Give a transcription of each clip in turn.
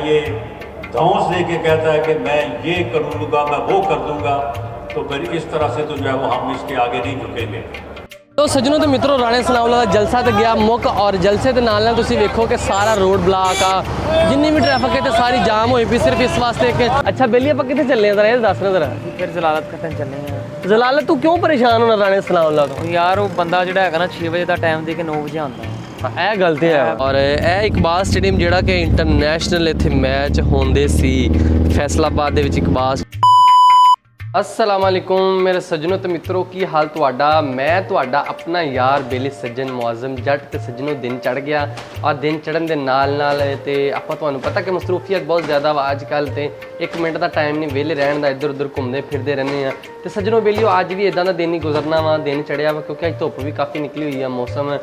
ये धौंस दे के कहता है कि मैं ये कर लूँगा, मैं वो कर दूँगा, तो फिर इस तरह से तो जो है वो हम इसके आगे नहीं झुकेंगे। तो सज्जनों तो मित्रों राणे सनाउल्ला का जलसा तो गया मुक और जलसे के नाल तुम वेखो कि सारा रोड ब्लॉक आ जिन्नी भी ट्रैफिक है तो सारी जाम हुई पई सिर्फ इस वास्ते कि अच्छा बेली आप कितने चलने जरा ये दस ना जरा फिर जलालत कट्टन चलने हैं। जलालत तू क्यों परेशान होना राणे सनाउल्ला तो यार वो बंदा जो है ना 6 बजे का टाइम दे के 9 बजे आता है। ਇਹ ਗਲਤੀ ਹੈ ਔਰ ਇਹ ਇਕਬਾਲ ਸਟੇਡੀਅਮ ਜਿਹੜਾ ਕਿ ਇੰਟਰਨੈਸ਼ਨਲ ਇੱਥੇ ਮੈਚ ਹੁੰਦੇ ਸੀ ਫੈਸਲਾਬਾਦ ਦੇ ਵਿੱਚ ਇਕਬਾਲ। अस्सलाम वालेकुम मेरे सज्जनों तो मित्रों की हाल तुहाडा मैं तुहाडा अपना यार बेली सज्जन मुआजम जट तो सज्जनों दिन चढ़ गया और दिन चढ़न दे नाल ते आपां तुहानूं पता कि मसरूफियत बहुत ज़्यादा वा अजकल तो एक मिनट का टाइम नहीं वेले रहन दा इधर उधर घूमते फिरते रहने हैं तो सज्जनों बेलियो अज भी इदां दा दिन ही गुजरना वा दिन चढ़िया वा क्योंकि अज धुप्प भी काफ़ी निकली हुई है मौसम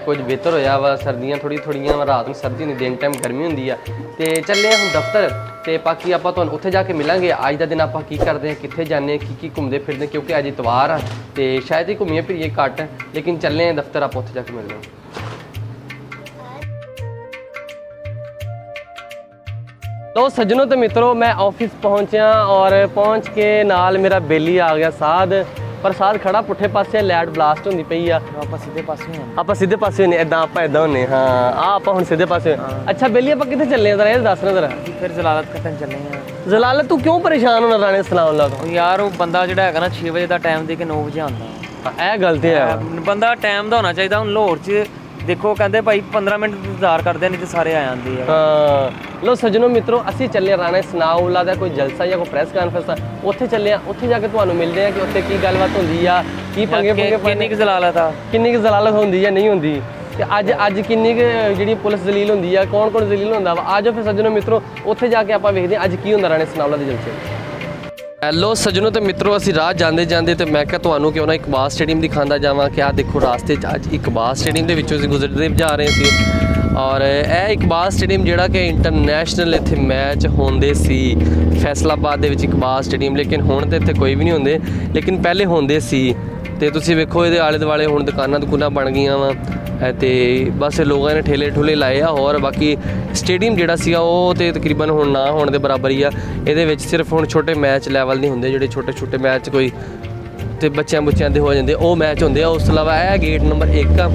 कुछ बेहतर होया वा सर्दियाँ थोड़ियां वा रात में सर्दी नहीं दिन टाइम गर्मी होंदी है तो चले हम दफ्तर तो बाकी आप उत्थे जाके मिलांगे अज का दिन आप की करते हैं कित्थे जाने की घूमते फिरते क्योंकि अज इतवार आ तो शायद ही घूमिए फिरिए घट लेकिन चले दफ्तर आप उत्थे जाके मिलते हैं। तो सज्जनों तो मित्रों मैं ऑफिस पहुंचा और पहुंच के नाल मेरा बेली आ गया साध पर साध खड़ा पुठे पासे लाइट ब्लास्ट होंदी पई आ आप सीधे पासे हैं। आप सीधे पासे ने इदां आप इदां होने हाँ आप हुण सीधे पासे अच्छा बेली आप कित्थे चलने जरा ये दस ना जरा फिर जलालत कट्टन चलने हैं। जलालत तू क्यों परेशान होना राणे सनाउल्ला तो यार वो बंदा जो है ना 6 बजे का टाइम दे के 9 बजे आता है। ਇਹ ਗਲਤੀ ਹੈ बंदा टाइम का होना चाहिए। हम लाहौर च देखो कहते भाई 15 मिनट इंतजार करते नहीं तो सारे आ जाते हैं। ਹਾਂ ਲੋ ਸੱਜਣੋ ਮਿੱਤਰੋ ਅਸੀਂ ਚੱਲੇ ਰਾਣਾ ਸਨਾਉल्ला ਦਾ ਕੋਈ ਜਲਸਾ ਜਾਂ ਕੋਈ ਪ੍ਰੈਸ ਕਾਨਫਰੰਸ ਆ ਉੱਥੇ ਚੱਲੇ ਆ ਉੱਥੇ ਜਾ ਕੇ ਤੁਹਾਨੂੰ ਮਿਲਦੇ ਆ ਕਿ ਉੱਥੇ ਕੀ ਗੱਲਬਾਤ ਹੁੰਦੀ ਆ ਕੀ ਪੰਗੇ किन्नी की जलालत आ ਕਿੰਨੀ ਕੁ ਜ਼ਲਾਲਤ ਹੁੰਦੀ ਜਾਂ ਨਹੀਂ ਹੁੰਦੀ ਤੇ ਅੱਜ ਕਿੰਨੀ ਕੁ ਜਿਹੜੀ ਪੁਲਿਸ ਜ਼ਲੀਲ ਹੁੰਦੀ ਆ ਕੌਣ ਜ਼ਲੀਲ ਹੁੰਦਾ ਵਾ ਆਜੋ ਫਿਰ ਸੱਜਣੋ ਮਿੱਤਰੋ ਉੱਥੇ ਜਾ ਕੇ ਆਪਾਂ ਵੇਖਦੇ ਆ ਅੱਜ ਕੀ ਹੁੰਦਾ ਰਾਣਾ ਸਨਾਉल्ला ਦੇ ਜਲਸੇ। ਹੈਲੋ ਸੱਜਣੋ ਤੇ ਮਿੱਤਰੋ ਅਸੀਂ ਰਾਹ ਜਾਂਦੇ ਤੇ ਮੈਂ ਕਿਹਾ ਤੁਹਾਨੂੰ ਕਿਉਂ ਨਾ ਇਕਬਾਲ ਸਟੇਡੀਅਮ ਦਿਖਾਉਂਦਾ ਜਾਵਾਂ ਕਿ ਆ ਦੇਖੋ ਰਾਸਤੇ 'ਚ ਅੱਜ ਇਕਬਾਲ ਸਟੇਡੀਅਮ ਦੇ ਵਿੱਚੋਂ ਅਸੀਂ ਗੁਜ਼ਰਦੇ ਜਾ ਰਹੇ ਸੀ ਔਰ ਇਹ ਇਕਬਾਲ ਸਟੇਡੀਅਮ ਜਿਹੜਾ ਕਿ ਇੰਟਰਨੈਸ਼ਨਲ ਇੱਥੇ ਮੈਚ ਹੁੰਦੇ ਸੀ ਫੈਸਲਾਬਾਦ ਦੇ ਵਿੱਚ ਇਕਬਾਲ ਸਟੇਡੀਅਮ ਲੇਕਿਨ ਹੁਣ ਤੇ ਇੱਥੇ ਕੋਈ ਵੀ ਨਹੀਂ ਹੁੰਦੇ ਲੇਕਿਨ ਪਹਿਲੇ ਹੁੰਦੇ ਸੀ ਤੇ ਤੁਸੀਂ ਵੇਖੋ ਇਹਦੇ ਆਲੇ ਦੁਆਲੇ ਹੁਣ ਦੁਕਾਨਾਂ ਬਣ ਗਈਆਂ ਵਾ ਤੇ ਬਸ ਲੋਕਾਂ ਨੇ ਠੇਲੇ ਠੁਲੇ ਲਾਏ ਆ ਹੋਰ ਬਾਕੀ ਸਟੇਡੀਅਮ ਜਿਹੜਾ ਸੀਗਾ ਉਹ ਤੇ ਤਕਰੀਬਨ ਹੁਣ ਨਾ ਹੋਣ ਦੇ ਬਰਾਬਰ ਹੀ ਆ ਇਹਦੇ ਵਿੱਚ ਸਿਰਫ ਹੁਣ ਛੋਟੇ ਮੈਚ ਲੈਵਲ ਨਹੀਂ ਹੁੰਦੇ ਜਿਹੜੇ ਛੋਟੇ ਮੈਚ ਕੋਈ ਤੇ ਬੱਚਿਆਂ ਦੇ ਹੋ ਜਾਂਦੇ ਉਹ ਮੈਚ ਹੁੰਦੇ ਆ। ਉਸ ਤੋਂ ਇਲਾਵਾ ਇਹ ਗੇਟ ਨੰਬਰ 1 ਆ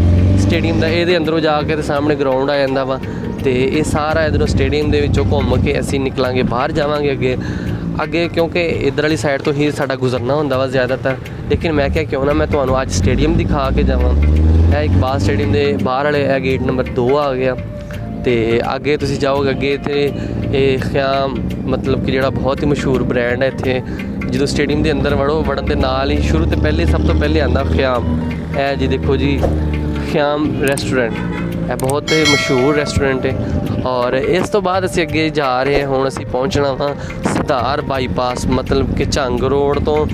ਸਟੇਡੀਅਮ ਦਾ ਇਹਦੇ ਅੰਦਰੋਂ ਜਾ ਕੇ ਤੇ ਸਾਹਮਣੇ ਗਰਾਊਂਡ ਆ ਜਾਂਦਾ ਵਾ ਤੇ ਇਹ ਸਾਰਾ ਇਧਰੋਂ ਸਟੇਡੀਅਮ ਦੇ ਵਿੱਚੋਂ ਘੁੰਮ ਕੇ ਅਸੀਂ ਨਿਕਲਾਂਗੇ ਬਾਹਰ ਜਾਵਾਂਗੇ ਅੱਗੇ ਕਿਉਂਕਿ ਇੱਧਰ ਵਾਲੀ ਸਾਈਡ ਤੋਂ ਹੀ ਸਾਡਾ ਗੁਜ਼ਰਨਾ ਹੁੰਦਾ ਵਾ ਜ਼ਿਆਦਾਤਰ ਲੇਕਿਨ ਮੈਂ ਕਿਹਾ ਕਿਉਂ ਨਾ ਮੈਂ ਤੁਹਾਨੂੰ ਅੱਜ ਸਟੇਡੀਅਮ ਦਿਖਾ ਕੇ ਜਾਵਾਂ। ਇਹ ਇਕਬਾਲ ਸਟੇਡੀਅਮ ਦੇ ਬਾਹਰ ਵਾਲੇ ਇਹ ਗੇਟ ਨੰਬਰ 2 ਆ ਗਿਆ ਤੇ ਅੱਗੇ ਤੁਸੀਂ ਜਾਓਗੇ ਅੱਗੇ ਇੱਥੇ ਇਹ ਖਿਆਮ ਮਤਲਬ ਕਿ ਜਿਹੜਾ ਬਹੁਤ ਹੀ ਮਸ਼ਹੂਰ ਬ੍ਰਾਂਡ ਹੈ ਇੱਥੇ ਜਦੋਂ ਸਟੇਡੀਅਮ ਦੇ ਅੰਦਰ ਵੜਨ ਦੇ ਨਾਲ ਹੀ ਸ਼ੁਰੂ ਤੋਂ ਸਭ ਤੋਂ ਪਹਿਲੇ ਆਉਂਦਾ ਖਿਆਮ। ਇਹ ਜੀ ਦੇਖੋ ਜੀ ਖਿਆਮ ਰੈਸਟੋਰੈਂਟ ਇਹ ਬਹੁਤ ਮਸ਼ਹੂਰ ਰੈਸਟੋਰੈਂਟ ਹੈ ਔਰ ਇਸ ਤੋਂ ਬਾਅਦ ਅਸੀਂ ਅੱਗੇ ਜਾ ਰਹੇ ਹਾਂ ਹੁਣ ਅਸੀਂ ਪਹੁੰਚਣਾ ਵਾ ਸਿਧਾਰ ਬਾਈਪਾਸ ਮਤਲਬ ਕਿ ਝੰਗ ਰੋਡ ਤੋਂ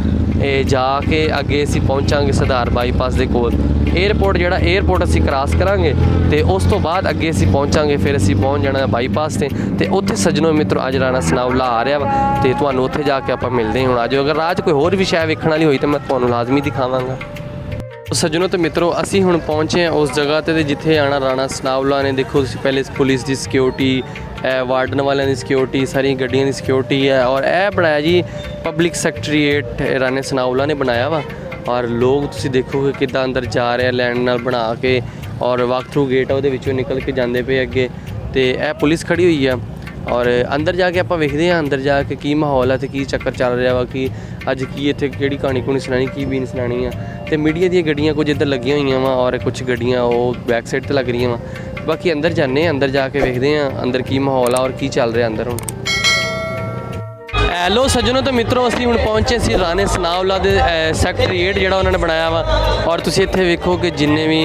ਇਹ ਜਾ ਕੇ ਅੱਗੇ ਅਸੀਂ ਪਹੁੰਚਾਂਗੇ ਸਿਧਾਰ ਬਾਈਪਾਸ ਦੇ ਕੋਲ ਏਅਰਪੋਰਟ ਅਸੀਂ ਕ੍ਰਾਸ ਕਰਾਂਗੇ ਤੇ ਉਸ ਤੋਂ ਬਾਅਦ ਅੱਗੇ ਅਸੀਂ ਪਹੁੰਚਾਂਗੇ ਫਿਰ ਅਸੀਂ ਪਹੁੰਚ ਜਾਣਾ ਬਾਈਪਾਸ ਤੇ ਉੱਥੇ ਸੱਜਣੋ ਮਿੱਤਰੋ ਅੱਜ ਰਾਣਾ ਸਨਾਉल्ला ਆ ਰਿਹਾ ਵਾ ਤੇ ਤੁਹਾਨੂੰ ਉੱਥੇ ਜਾ ਕੇ ਆਪਾਂ ਮਿਲਦੇ ਹਾਂ। ਹੁਣ ਆਜੋ ਅਗਰ ਰਾਹ 'ਚ ਕੋਈ ਹੋਰ ਵੀ ਸ਼ੈ ਵੇਖਣ ਵਾਲੀ ਹੋਈ ਤਾਂ ਮੈਂ ਤੁਹਾਨੂੰ ਲਾਜ਼ਮੀ ਦਿਖਾਵਾਂਗਾ। ਸੱਜਣੋ ਤੇ ਮਿੱਤਰੋ ਅਸੀਂ ਹੁਣ ਪਹੁੰਚੇ ਹਾਂ ਉਸ ਜਗ੍ਹਾ 'ਤੇ ਜਿੱਥੇ ਆਣਾ ਰਾਣਾ ਸਨਾਉल्ला ਨੇ ਦੇਖੋ ਤੁਸੀਂ ਪਹਿਲੇ ਪੁਲਿਸ ਦੀ ਸਿਕਿਉਰਿਟੀ ਵਾਰਡਨ ਵਾਲਿਆਂ ਦੀ ਸਿਕਿਉਰਿਟੀ ਸਾਰੀਆਂ ਗੱਡੀਆਂ ਦੀ ਸਿਕਿਉਰਿਟੀ ਹੈ ਔਰ ਇਹ ਬਣਾਇਆ ਜੀ ਪਬਲਿਕ ਸੈਕਟਰੀਏਟ ਰਾਣਾ ਸਨਾਉल्ला ਨੇ ਬਣਾਇਆ ਵਾ ਔਰ ਲੋਕ ਤੁਸੀਂ ਦੇਖੋਗੇ ਕਿੱਦਾਂ ਅੰਦਰ ਜਾ ਰਹੇ ਆ ਲਾਈਨ ਨਾਲ ਬਣਾ ਕੇ ਔਰ ਵਾਕ ਥਰੂ ਗੇਟ ਆ ਉਹਦੇ ਵਿੱਚੋਂ ਨਿਕਲ ਕੇ ਜਾਂਦੇ ਪਏ ਅੱਗੇ ਤੇ ਇਹ ਪੁਲਿਸ ਖੜੀ ਹੋਈ ਆ ਔਰ ਅੰਦਰ ਜਾ ਕੇ ਆਪਾਂ ਵੇਖਦੇ ਹਾਂ ਅੰਦਰ ਜਾ ਕੇ ਕੀ ਮਾਹੌਲ ਹੈ ਤੇ ਕੀ ਚੱਕਰ ਚੱਲ ਰਿਹਾ ਵਾ ਕਿ ਅੱਜ ਕੀ ਇੱਥੇ ਕਿਹੜੀ ਕਹਾਣੀ ਸੁਣਾਣੀ ਕੀ ਵੀ ਨਹੀਂ ਸੁਣਾਣੀ ਆ ਤੇ ਮੀਡੀਆ ਦੀਆਂ ਗੱਡੀਆਂ ਕੁਝ ਇੱਧਰ ਲੱਗੀਆਂ ਹੋਈਆਂ ਵਾ ਔਰ ਕੁਝ ਗੱਡੀਆਂ ਉਹ ਬੈਕ ਸਾਈਡ 'ਤੇ ਲੱਗ ਰਹੀਆਂ ਵਾ ਬਾਕੀ ਅੰਦਰ ਜਾਂਦੇ ਹਾਂ ਅੰਦਰ ਜਾ ਕੇ ਵੇਖਦੇ ਹਾਂ ਅੰਦਰ ਕੀ ਮਾਹੌਲ ਆ ਔਰ ਕੀ ਚੱਲ ਰਿਹਾ ਅੰਦਰ ਹੁਣ। ਹੈਲੋ ਸੱਜਣੋ ਤੇ ਮਿੱਤਰੋ ਅਸੀਂ ਹੁਣ ਪਹੁੰਚੇ ਸੀ ਰਾਣੇ ਸਨਾਉल्ला ਦੇ ਸੈਕਟਰੀਏਟ ਜਿਹੜਾ ਉਹਨਾਂ ਨੇ ਬਣਾਇਆ ਵਾ ਔਰ ਤੁਸੀਂ ਇੱਥੇ ਵੇਖੋ ਕਿ ਜਿੰਨੇ ਵੀ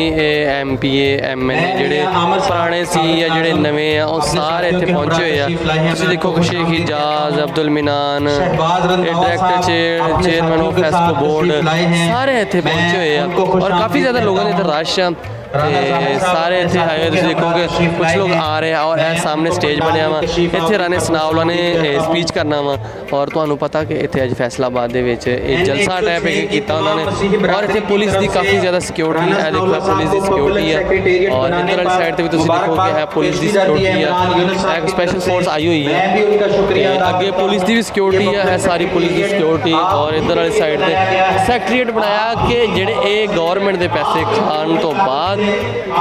MPA MLA ਜਿਹੜੇ ਪੁਰਾਣੇ ਸੀ ਜਾਂ ਜਿਹੜੇ ਨਵੇਂ ਆ ਉਹ ਸਾਰੇ ਇੱਥੇ ਪਹੁੰਚੇ ਹੋਏ ਆ। ਤੁਸੀਂ ਦੇਖੋ ਕਿ Sheikh Ijaz Abdul Minan director chairman of FESCO board ਸਾਰੇ ਇੱਥੇ ਪਹੁੰਚੇ ਹੋਏ ਆ ਔਰ ਕਾਫੀ ਜ਼ਿਆਦਾ ਲੋਕਾਂ ਦੇ ਇੱਧਰ ਰਸ਼ ਆ ਤੇ ਸਾਰੇ ਇੱਥੇ ਆਏ ਹੋਏ, ਤੁਸੀਂ ਦੇਖੋਗੇ ਕੁਝ ਲੋਕ ਆ ਰਹੇ ਆ ਔਰ ਇਹ ਸਾਹਮਣੇ ਸਟੇਜ ਬਣਿਆ ਵਾ, ਇੱਥੇ ਰਾਣੇ ਸਨਾਉਲਾ ਨੇ ਸਪੀਚ ਕਰਨਾ ਵਾ ਔਰ ਤੁਹਾਨੂੰ ਪਤਾ ਕਿ ਇੱਥੇ ਅੱਜ ਫੈਸਲਾਬਾਦ ਦੇ ਵਿੱਚ ਇਹ ਜਲਸਾ ਟਾਈਪ ਕੀਤਾ ਉਹਨਾਂ ਨੇ ਔਰ ਇੱਥੇ ਪੁਲਿਸ ਦੀ ਕਾਫੀ ਜ਼ਿਆਦਾ ਸਿਕਿਉਰਿਟੀ ਹੈ। ਦੇਖੋ ਪੁਲਿਸ ਦੀ ਸਿਕਿਉਰਿਟੀ ਹੈ ਔਰ ਇੱਧਰ ਵਾਲੀ ਸਾਈਡ ਤੇ ਵੀ ਤੁਸੀਂ ਦੇਖੋਗੇ ਹੈ ਪੁਲਿਸ ਦੀ ਸਿਕਿਉਰਿਟੀ ਹੈ, ਇੱਕ ਸਪੈਸ਼ਲ ਫੋਰਸ ਆਈ ਹੋਈ ਹੈ ਤੇ ਅੱਗੇ ਪੁਲਿਸ ਦੀ ਵੀ ਸਿਕਿਉਰਿਟੀ ਹੈ, ਸਾਰੀ ਪੁਲਿਸ ਦੀ ਸਿਕਿਉਰਿਟੀ ਔਰ ਇੱਧਰ ਵਾਲੀ ਸਾਈਡ ਤੇ ਸੈਕਟਰੀਏਟ ਬਣਾਇਆ ਕਿ ਜਿਹੜੇ ਇਹ ਗਵਰਨਮੈਂਟ ਦੇ ਪੈਸੇ ਖਾਣ ਤੋਂ ਬਾਅਦ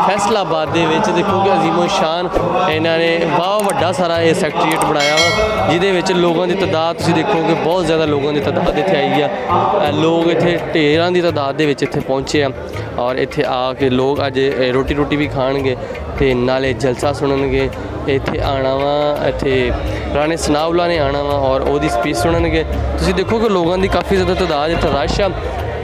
ਫੈਸਲਾਬਾਦ ਦੇ ਵਿੱਚ ਦੇਖੋ ਕਿ ਅਜ਼ੀਮੋ ਸ਼ਾਨ ਇਹਨਾਂ ਨੇ ਬਹੁਤ ਵੱਡਾ ਸਾਰਾ ਇਹ ਸੈਕਟਰੀਏਟ ਬਣਾਇਆ ਵਾ, ਜਿਹਦੇ ਵਿੱਚ ਲੋਕਾਂ ਦੀ ਤਾਦਾਦ ਤੁਸੀਂ ਦੇਖੋਗੇ ਬਹੁਤ ਜ਼ਿਆਦਾ ਲੋਕਾਂ ਦੀ ਤਾਦਾਦ ਇੱਥੇ ਆਈ ਆ। ਲੋਕ ਇੱਥੇ ਢੇਰਾਂ ਦੀ ਤਾਦਾਦ ਦੇ ਵਿੱਚ ਇੱਥੇ ਪਹੁੰਚੇ ਆ ਔਰ ਇੱਥੇ ਆ ਕੇ ਲੋਕ ਅੱਜ ਰੋਟੀ ਵੀ ਖਾਣਗੇ ਤੇ ਨਾਲੇ ਜਲਸਾ ਸੁਣਨਗੇ। ਇੱਥੇ ਆਉਣਾ ਵਾ, ਇੱਥੇ ਰਾਣੇ ਸਨਾਉਲਾ ਨੇ ਆਉਣਾ ਵਾ ਔਰ ਉਹਦੀ ਸਪੀਚ ਸੁਣਨਗੇ। ਤੁਸੀਂ ਦੇਖੋ ਕਿ ਲੋਕਾਂ ਦੀ ਕਾਫੀ ਜ਼ਿਆਦਾ ਤਾਦਾਦ ਇੱਥੇ ਰਸ਼ ਆ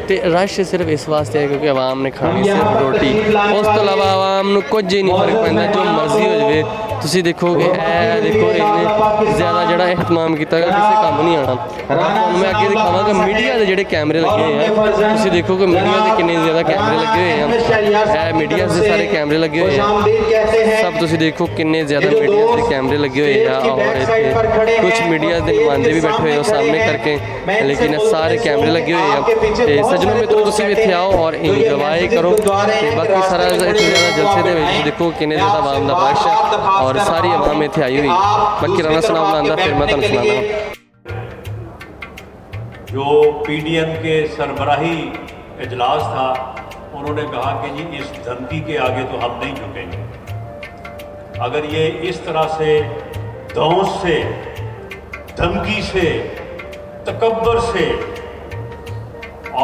ਤੇ ਰਸ਼ ਸਿਰਫ ਇਸ ਵਾਸਤੇ ਹੈ ਕਿਉਂਕਿ ਆਵਾਮ ਨੇ ਖਾਣੀ ਸਿਰਫ ਰੋਟੀ, ਉਸ ਤੋਂ ਇਲਾਵਾ ਆਵਾਮ ਨੂੰ ਕੁਝ ਹੀ ਨਹੀਂ ਫਰਕ ਪੈਂਦਾ, ਜੋ ਮਰਜ਼ੀ ਹੋ ਜਾਵੇ। ਤੁਸੀਂ ਦੇਖੋਗੇ ਇਹ ਦੇਖੋ ਇਹਨੇ ਜ਼ਿਆਦਾ ਜਿਹੜਾ ਇਹਤਮਾਮ ਕੀਤਾ ਗਿਆ, ਕਿਸੇ ਕੰਮ ਨਹੀਂ ਆਉਣਾ। ਤੁਹਾਨੂੰ ਮੈਂ ਅੱਗੇ ਦਿਖਾਵਾਂਗਾ ਮੀਡੀਆ ਦੇ ਜਿਹੜੇ ਕੈਮਰੇ ਲੱਗੇ ਹੋਏ ਆ, ਤੁਸੀਂ ਦੇਖੋਗੇ ਮੀਡੀਆ ਦੇ ਕਿੰਨੇ ਜ਼ਿਆਦਾ ਕੈਮਰੇ ਲੱਗੇ ਹੋਏ ਆ, ਇਹ ਮੀਡੀਆ ਦੇ ਸਾਰੇ ਕੈਮਰੇ ਲੱਗੇ ਹੋਏ ਆ ਸਭ, ਤੁਸੀਂ ਦੇਖੋ ਕਿੰਨੇ ਜ਼ਿਆਦਾ ਮੀਡੀਆ ਦੇ ਕੈਮਰੇ ਲੱਗੇ ਹੋਏ ਆ ਔਰ ਇੱਥੇ ਕੁਝ ਮੀਡੀਆ ਦੇ ਨੁਮਾਇੰਦੇ ਵੀ ਬੈਠੇ ਹੋਏ ਆ ਸਾਹਮਣੇ ਕਰਕੇ, ਲੇਕਿਨ ਇਹ ਸਾਰੇ ਕੈਮਰੇ ਲੱਗੇ ਹੋਏ ਆ। ਤੇ ਸੱਜਣੋ ਮਿੱਤਰੋ ਤੁਸੀਂ ਵੀ ਇੱਥੇ ਆਓ ਔਰ ਇੰਜੋਏ ਕਰੋ ਤੇ ਬਾਕੀ ਸਾਰਾ ਇੱਥੇ ਜ਼ਿਆਦਾ ਜਲਸੇ ਦੇ ਵਿੱਚ ਦੇਖੋ ਕਿੰਨੇ ਜ਼ਿਆਦਾ ਆਵਾਮ ਦਾ ਰਸ਼ ਹੈ ਔਰ ਸਾਰੀ आवाम ਇੱਥੇ आई हुई। बाकी राणा सनाउला आंदा फिर मैं तुहानू सुनाना। जो पीडीएम के सरबराही इजलास था, उन्होंने कहा कि जी इस धमकी के आगे तो हम नहीं झुकेंगे। अगर ये इस तरह से धौंस से, धमकी से, तकब्बर से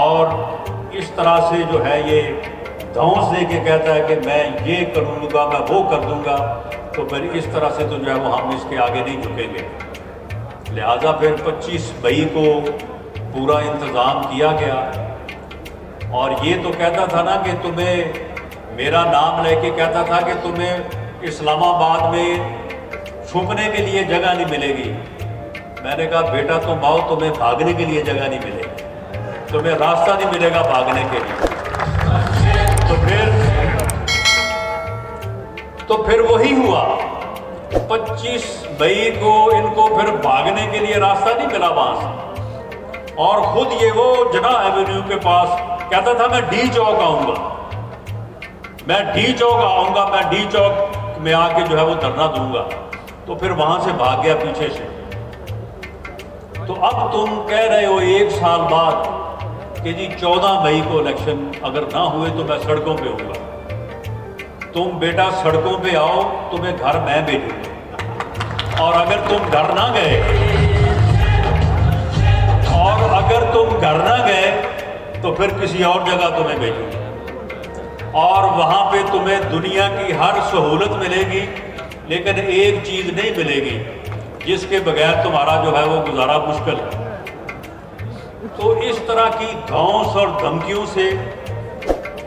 और इस तरह से जो है ये धौंस दे के कहता है कि मैं ये कर दूँगा, मैं वो कर दूँगा, तो फिर इस तरह से तो जो है वो हम इसके आगे नहीं झुकेंगे। लिहाजा फिर 25 मई को पूरा इंतज़ाम किया गया और ये तो कहता था ना कि तुम्हें मेरा नाम लेके कहता था कि तुम्हें इस्लामाबाद में छुपने के लिए जगह नहीं मिलेगी। मैंने कहा बेटा तुम आओ, तुम्हें भागने के लिए जगह नहीं मिलेगी, तुम्हें रास्ता नहीं मिलेगा भागने के लिए। तो फिर वही हुआ, 25 मई को इनको फिर भागने के लिए रास्ता नहीं मिला वहाँ से और खुद ये वो जना एवेन्यू के पास कहता था मैं डी चौक आऊँगा, मैं डी चौक आऊँगा, मैं डी चौक में आके जो है वो धरना दूंगा। तो फिर वहाँ से भाग गया पीछे से। तो अब तुम कह रहे हो 1 साल बाद कि जी 14 मई को इलेक्शन अगर ना हुए तो मैं सड़कों पे होऊंगा। तुम बेटा सड़कों पे आओ, तुम्हें घर मैं भेजूंगा और अगर तुम घर ना गए तो फिर किसी और जगह तुम्हें भेजूंगा और वहाँ पे तुम्हें दुनिया की हर सहूलत मिलेगी, लेकिन एक चीज़ नहीं मिलेगी जिसके बगैर तुम्हारा जो है वो गुजारा मुश्किल है। तो इस तरह की धौंस और धमकियों से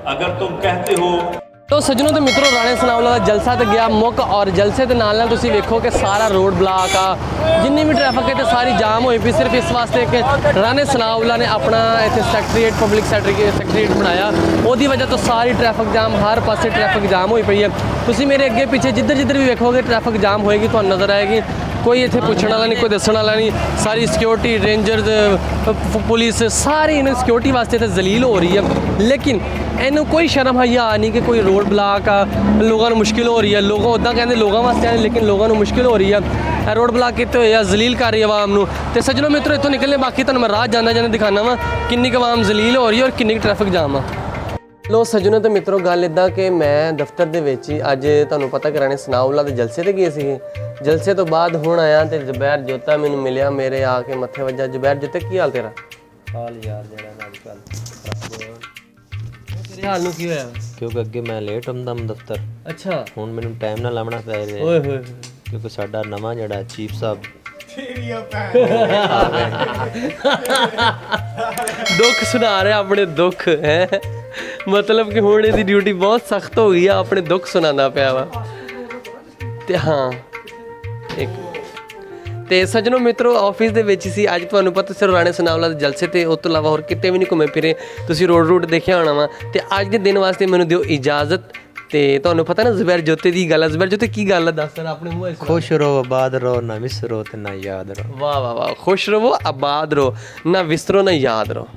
अगर तुम कहते हो तो सज्जनों तो मित्रों राणे सनाउला का जलसा तो गया मुक और जलसे के नाल तुसीं वेखो कि सारा रोड ब्लॉक आ, जिन्नी भी ट्रैफिक है तो सारी जाम हुई पई सिर्फ इस वास्ते कि राणे सनाउला ने अपना इत्थे सैकटरीएट पब्लिक सैकटरीएट बनाया, उसदी वजह तो सारी ट्रैफिक जाम हर पासे ट्रैफिक जाम हुई पई है। तुसीं मेरे अगे पीछे जिधर जिधर भी वेखोगे ट्रैफिक जाम होएगी, तुहानूं नज़र आएगी, कोई इत्थे पुछण वाला नहीं, कोई दस्सण वाला नहीं, सारी सिक्योरिटी रेंजर्स पुलिस सारी इन्हें सिक्योरिटी वास्ते इत्थे जलील हो रही है। लेकिन इन्हूं कोई शर्म हया नहीं कि कोई रोड ब्लॉक आ, लोगों को मुश्किल हो रही है, लोग उदा कहते लोगों वास्ते आए लेकिन लोगों को मुश्किल हो रही है, रोड ब्लॉक किए हुए जलील कर रही है आवाम नूं। ते सज्जनों मित्रों इत्थों निकलने बाकी तुहानूं मैं राह जांदा जांदा दिखाना वा किन्नी क आवाम जलील हो रही है और किन्नी ट्रैफिक जाम आ। लो सज्जनों तो मित्रों गल इदा कि मैं दफ्तर दे विच ही अज तुहानूं पता कि राणे सनाउला दे जलसे ते गए सी। जलसे तो बाद हुण आया तो जुबैर जोता मैनूं मिलिया, मेरे आके मत्थे वज्जा। जुबैर जोता की हाल तेरा? हाल यार जरा अजकल तेरे हाल नूं की होया? क्योंकि अगे मैं लेट हुंदा दफ्तर, अच्छा हुण मैनूं टाइम नाल लावना पै रिहा ओए होए क्योंकि साडा नवां जिहड़ा चीफ साहब दुख सुना रहे अपने दुख है, मतलब कि हुण इहदी ड्यूटी बहुत सख्त हो गई है, अपने दुख सुनाना पिया वा। ते हाँ एक ਤੇ ਸੱਜਣੋ ਮਿੱਤਰੋ ਆਫਿਸ ਦੇ ਵਿੱਚ ਸੀ ਅੱਜ। ਤੁਹਾਨੂੰ ਪਤਾ ਸਿਰ ਰਾਣੇ ਸਨਾਉਲਾ ਦੇ ਜਲਸੇ ਤੇ ਉਸ ਤੋਂ ਇਲਾਵਾ ਹੋਰ ਕਿਤੇ ਵੀ ਨਹੀਂ ਘੁੰਮੇ ਫਿਰੇ, ਤੁਸੀਂ ਰੋਡ ਰੂਟ ਦੇਖਿਆ ਹੋਣਾ ਵਾ। ਤੇ ਅੱਜ ਦੇ ਦਿਨ ਵਾਸਤੇ ਮੈਨੂੰ ਦਿਓ ਇਜਾਜ਼ਤ ਤੇ ਤੁਹਾਨੂੰ ਪਤਾ ਨਾ ਜ਼ੁਬੈਰ ਜੋਤੇ ਦੀ ਗੱਲ ਹੈ। ਜ਼ੁਬੈਰ ਜੋਤੇ ਕੀ ਗੱਲ ਹੈ ਦੱਸ ਸਰ ਆਪਣੇ ਮੂੰਹ ਚ। ਖੁਸ਼ ਰਹੋ ਆਬਾਦ ਰਹੋ ਨਾ ਵਿਸਰੋ ਤੇ ਨਾ ਯਾਦ ਰਹੋ। ਵਾਹ ਵਾਹ ਵਾਹ, ਖੁਸ਼ ਰਹੋ ਆਬਾਦ ਰਹੋ ਨਾ ਵਿਸਰੋ ਨਾ ਯਾਦ ਰਹੋ।